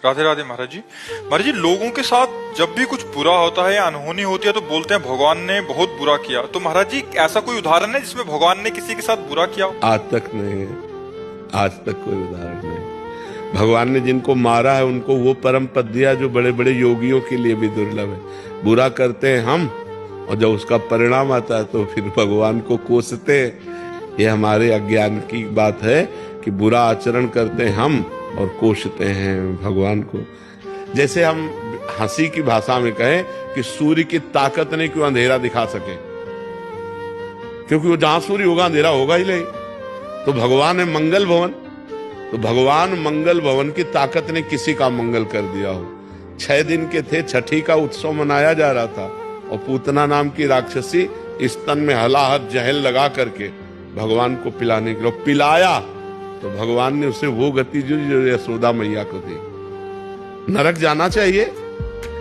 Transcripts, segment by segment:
राधे राधे महाराज जी। महाराज जी, लोगों के साथ जब भी कुछ बुरा होता है या अनहोनी होती है तो बोलते हैं भगवान ने बहुत बुरा किया। तो महाराज जी, ऐसा कोई उदाहरण है जिसमें भगवान ने किसी के साथ बुरा किया? आज तक नहीं है, आज तक कोई उदाहरण नहीं। भगवान ने जिनको मारा है उनको वो परम पद दिया जो बड़े बड़े योगियों के लिए भी दुर्लभ है। बुरा करते हैं हम और जब उसका परिणाम आता है तो फिर भगवान को कोसते हैं। ये हमारे अज्ञान की बात है कि बुरा आचरण करते हैं हम और कोसते हैं भगवान को। जैसे हम हंसी की भाषा में कहें कि सूर्य की ताकत नहीं क्यों अंधेरा दिखा सके, क्योंकि वो जहां सूर्य होगा अंधेरा होगा ही नहीं। तो भगवान है मंगल भवन, तो भगवान मंगल भवन की ताकत ने किसी का मंगल कर दिया हो। 6 दिन के थे, छठी का उत्सव मनाया जा रहा था और पूतना नाम की राक्षसी स्तन में हलाहट जहल लगा करके भगवान को पिलाने के लिए पिलाया, तो भगवान ने उसे वो गति जो यशोदा मैया को दी। नरक जाना चाहिए,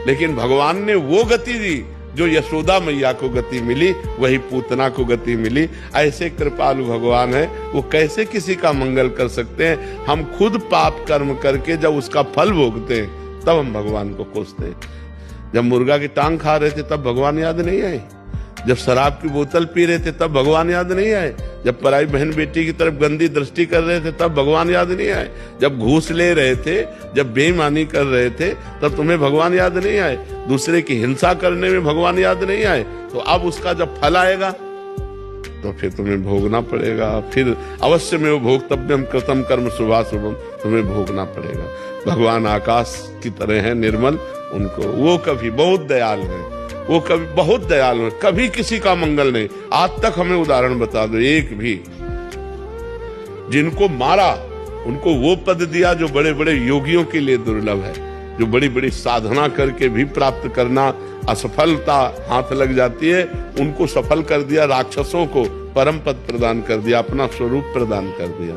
लेकिन भगवान ने वो गति दी जो यशोदा मैया को गति मिली, वही पूतना को गति मिली। ऐसे कृपालु भगवान है, वो कैसे किसी का मंगल कर सकते हैं? हम खुद पाप कर्म करके जब उसका फल भोगते हैं तब हम भगवान को कोसते हैं। जब मुर्गा की टांग खा रहे थे तब भगवान याद नहीं आए? जब शराब की बोतल पी रहे थे तब भगवान याद नहीं आए? जब पराई बहन बेटी की तरफ गंदी दृष्टि कर रहे थे तब भगवान याद नहीं आए? जब घूस ले रहे थे, जब बेईमानी कर रहे थे तब तुम्हें भगवान याद नहीं आए? दूसरे की हिंसा करने में भगवान याद नहीं आए? तो अब उसका जब फल आएगा तो फिर तुम्हें भोगना पड़ेगा। फिर अवश्य में वो भोक्तव्यम कृतम कर्म शुभाशुभम, तुम्हें भोगना पड़ेगा। भगवान आकाश की तरह है निर्मल, उनको वो कभी बहुत दयालु है, वो कभी बहुत दयालु है, कभी किसी का मंगल नहीं। आज तक हमें उदाहरण बता दो एक भी। जिनको मारा उनको वो पद दिया जो बड़े बड़े योगियों के लिए दुर्लभ है, जो बड़ी बड़ी साधना करके भी प्राप्त करना असफलता हाथ लग जाती है, उनको सफल कर दिया। राक्षसों को परम पद प्रदान कर दिया, अपना स्वरूप प्रदान कर दिया।